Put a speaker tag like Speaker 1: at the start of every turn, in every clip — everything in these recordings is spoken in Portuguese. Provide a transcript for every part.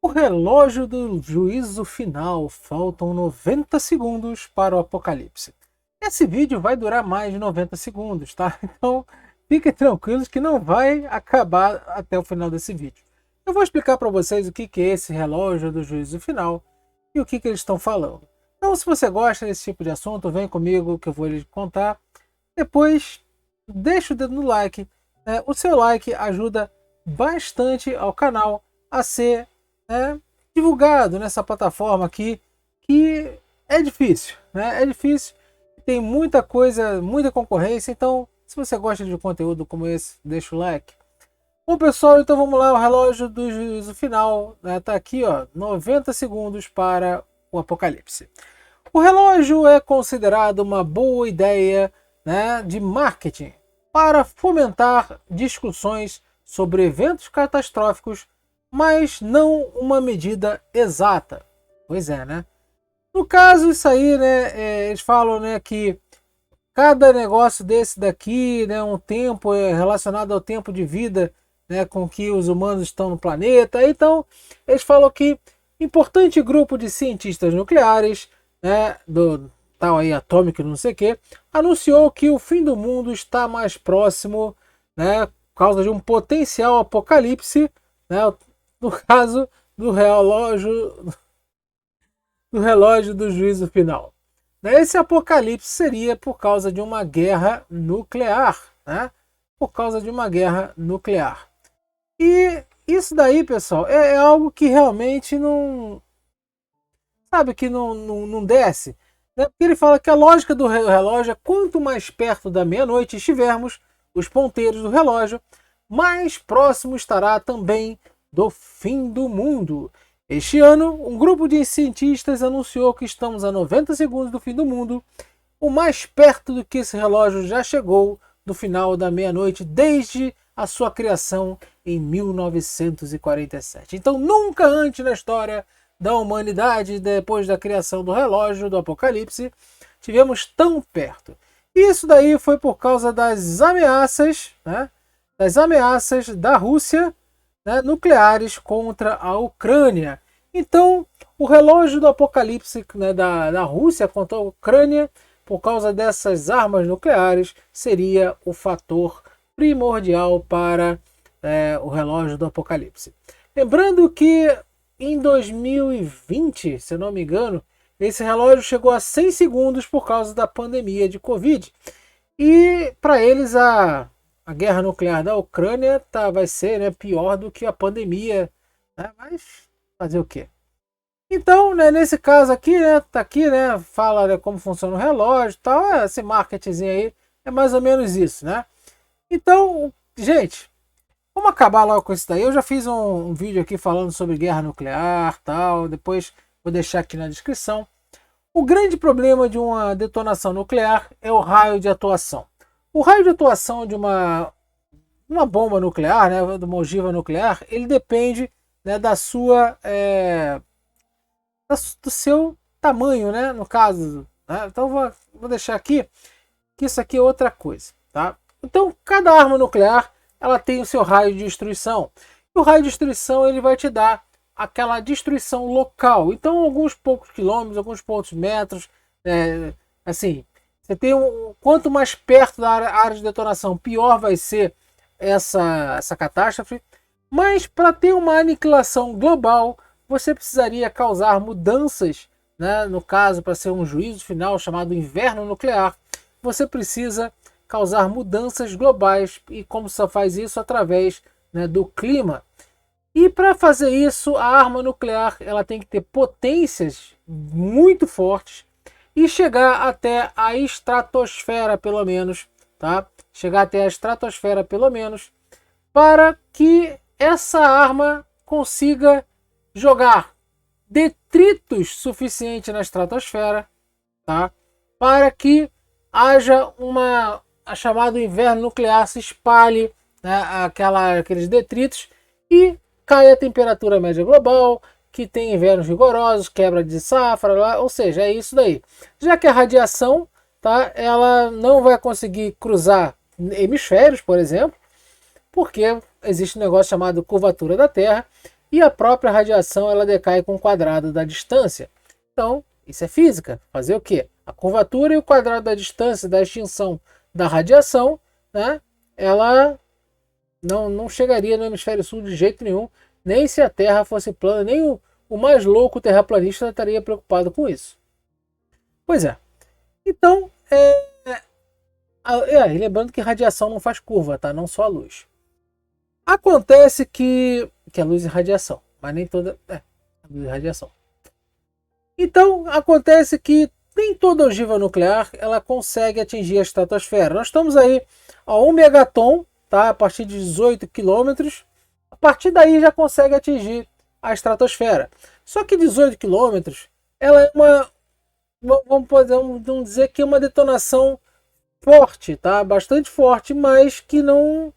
Speaker 1: O relógio do juízo final. Faltam 90 segundos para o apocalipse. Esse vídeo vai durar mais de 90 segundos, tá? Então fiquem tranquilos que não vai acabar até o final desse vídeo. Eu vou explicar para vocês o que é esse relógio do juízo final e o que eles estão falando. Então, se você gosta desse tipo de assunto, vem comigo que eu vou lhe contar. Depois, deixa o dedo no like. O seu like ajuda bastante ao canal a ser divulgado nessa plataforma aqui, que é difícil, né? É difícil, tem muita coisa, muita concorrência, então se você gosta de conteúdo como esse, deixa o like. Bom, pessoal, então vamos lá, o relógio do juízo final, tá aqui, ó, 90 segundos para o apocalipse. O relógio é considerado uma boa ideia, de marketing para fomentar discussões sobre eventos catastróficos, mas não uma medida exata. Pois é, né? No caso, isso aí, eles falam, que cada negócio desse daqui, um tempo relacionado ao tempo de vida, com que os humanos estão no planeta. Então, eles falam que importante grupo de cientistas nucleares, do tal aí atômico, não sei o que, anunciou que o fim do mundo está mais próximo, por causa de um potencial apocalipse, no caso do relógio do juízo final. Esse apocalipse seria por causa de uma guerra nuclear, por causa de uma guerra nuclear. E isso daí, pessoal, é algo que realmente não, sabe, que não desce, Porque ele fala que a lógica do relógio é quanto mais perto da meia-noite estivermos, os ponteiros do relógio, mais próximo estará também do fim do mundo. Este ano, um grupo de cientistas anunciou que estamos a 90 segundos do fim do mundo, o mais perto do que esse relógio já chegou do final da meia-noite desde a sua criação em 1947. Então, nunca antes na história da humanidade, depois da criação do relógio do apocalipse, tivemos tão perto. Isso daí foi por causa das ameaças, da Rússia, nucleares contra a Ucrânia. Então, o relógio do apocalipse da Rússia contra a Ucrânia, por causa dessas armas nucleares, seria o fator primordial para o relógio do apocalipse. Lembrando que em 2020, se eu não me engano, esse relógio chegou a 100 segundos por causa da pandemia de Covid. E para eles a guerra nuclear da Ucrânia vai ser pior do que a pandemia. Mas fazer o quê? Então, nesse caso aqui, tá aqui, fala como funciona o relógio e tal. Esse marketing aí é mais ou menos isso, Então, gente, vamos acabar logo com isso daí. Eu já fiz um vídeo aqui falando sobre guerra nuclear, tal. Depois vou deixar aqui na descrição. O grande problema de uma detonação nuclear é o raio de atuação. O raio de atuação de uma bomba nuclear, de uma ogiva nuclear, ele depende da sua do seu tamanho, no caso. Então vou deixar aqui que isso aqui é outra coisa, tá? Então cada arma nuclear ela tem o seu raio de destruição. E o raio de destruição ele vai te dar aquela destruição local. Então alguns poucos quilômetros, alguns poucos metros, assim, você tem quanto mais perto da área de detonação, pior vai ser essa catástrofe. Mas para ter uma aniquilação global, você precisaria causar mudanças, no caso, para ser um juízo final chamado inverno nuclear, você precisa causar mudanças globais. E como você faz isso? Através do clima. E para fazer isso, a arma nuclear ela tem que ter potências muito fortes e chegar até a estratosfera, pelo menos, tá? Chegar até a estratosfera, pelo menos, para que essa arma consiga jogar detritos suficiente na estratosfera, tá? Para que haja a chamado inverno nuclear, se espalhe aqueles detritos e caia a temperatura média global, que tem invernos rigorosos, quebra de safra, ou seja, é isso daí. Já que a radiação, ela não vai conseguir cruzar hemisférios, por exemplo, porque existe um negócio chamado curvatura da Terra, e a própria radiação ela decai com o quadrado da distância. Então, isso é física. Fazer o quê? A curvatura e o quadrado da distância da extinção da radiação, né, ela não chegaria no hemisfério sul de jeito nenhum, nem se a Terra fosse plana, nem o mais louco terraplanista estaria preocupado com isso. Pois é. Então, lembrando que radiação não faz curva, tá? Não só a luz. Acontece que a luz é radiação, mas nem toda a luz é radiação. Então, acontece que nem toda ogiva nuclear ela consegue atingir a estratosfera. Nós estamos aí a 1 megaton, tá? A partir de 18 quilômetros. A partir daí já consegue atingir a estratosfera. Só que 18 quilômetros, ela é vamos dizer que é uma detonação forte, tá? Bastante forte, mas que não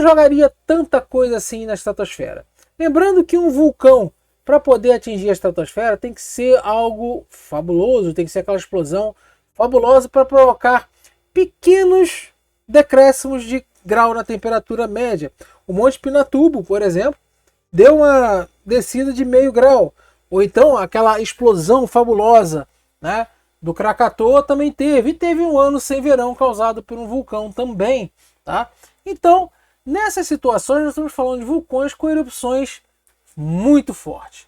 Speaker 1: jogaria tanta coisa assim na estratosfera. Lembrando que um vulcão, para poder atingir a estratosfera, tem que ser algo fabuloso, tem que ser aquela explosão fabulosa para provocar pequenos decréscimos de grau na temperatura média. O Monte Pinatubo, por exemplo, deu uma descida de meio grau. Ou então aquela explosão fabulosa, né, do Krakatoa também teve. E teve um ano sem verão causado por um vulcão também. Tá? Então, nessas situações, nós estamos falando de vulcões com erupções muito fortes.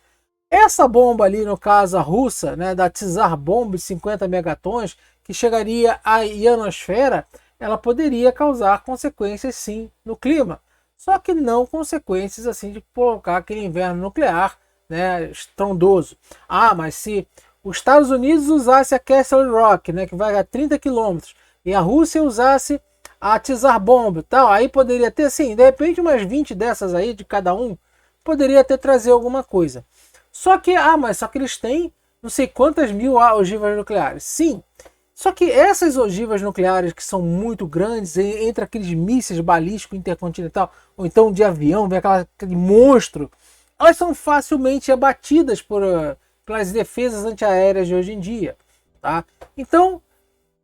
Speaker 1: Essa bomba ali, no caso a russa, né, da Tsar Bomb de 50 megatons, que chegaria à ionosfera, ela poderia causar consequências sim no clima. Só que não consequências assim de provocar aquele inverno nuclear, né, estrondoso. Ah, mas se os Estados Unidos usasse a Castle Rock, né, que vai a 30 quilômetros, e a Rússia usasse a Tsar Bomb, tal, aí poderia ter, sim, de repente umas 20 dessas aí de cada um, poderia até trazer alguma coisa. Só que eles têm não sei quantas mil ogivas nucleares. Sim, só que essas ogivas nucleares que são muito grandes, entre aqueles mísseis balísticos intercontinental, ou então de avião, vem aquele monstro, elas são facilmente abatidas pelas defesas antiaéreas de hoje em dia. Tá? Então,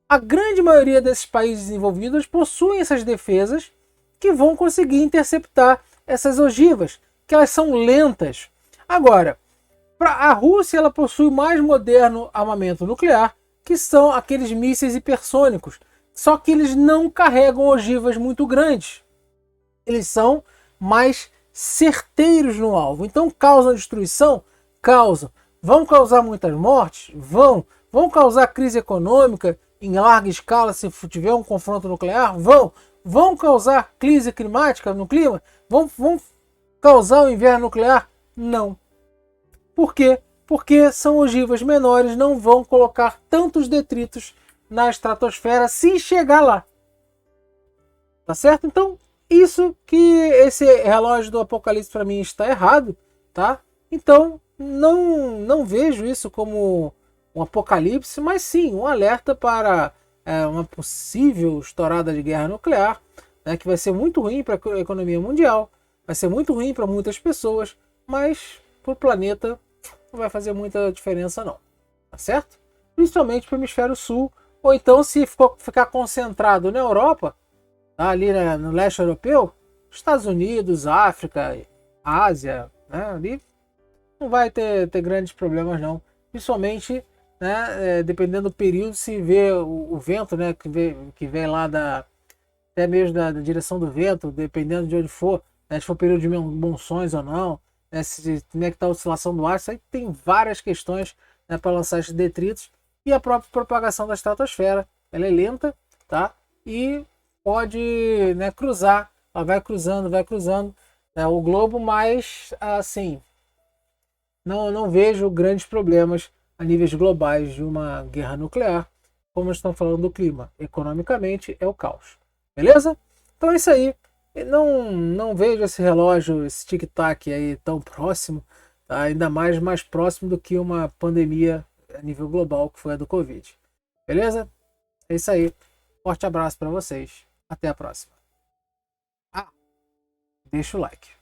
Speaker 1: a grande maioria desses países desenvolvidos possuem essas defesas que vão conseguir interceptar essas ogivas, que elas são lentas. Agora, a Rússia ela possui o mais moderno armamento nuclear, que são aqueles mísseis hipersônicos. Só que eles não carregam ogivas muito grandes. Eles são mais certeiros no alvo. Então causam destruição? Causam. Vão causar muitas mortes? Vão. Vão causar crise econômica em larga escala se tiver um confronto nuclear? Vão. Vão causar crise climática no clima? Vão causar o inverno nuclear? Não. Por quê? Porque são ogivas menores, não vão colocar tantos detritos na estratosfera se chegar lá. Tá certo? Então, isso que esse relógio do Apocalipse para mim está errado, tá? Então, não vejo isso como um apocalipse, mas sim um alerta para uma possível estourada de guerra nuclear, né, que vai ser muito ruim para a economia mundial, vai ser muito ruim para muitas pessoas, mas para o planeta não vai fazer muita diferença não, tá certo? Principalmente para o hemisfério sul, ou então se ficar concentrado na Europa, tá, ali no leste europeu, Estados Unidos, África, Ásia, né, ali não vai ter grandes problemas não, principalmente, né, dependendo do período, se vê o vento, né, que vem lá até mesmo da direção do vento, dependendo de onde for, né, se for período de monções ou não, né, como é que está a oscilação do ar, isso aí tem várias questões, né, para lançar esses detritos, e a própria propagação da estratosfera, ela é lenta, tá? E pode, né, cruzar, ela vai cruzando, né, o globo, mas assim, não vejo grandes problemas a níveis globais de uma guerra nuclear, como estamos falando do clima. Economicamente é o caos, beleza? Então é isso aí. Não vejo esse relógio, esse tic-tac aí tão próximo, tá? Ainda mais próximo do que uma pandemia a nível global, que foi a do Covid. Beleza? É isso aí. Forte abraço para vocês. Até a próxima. Deixa o like.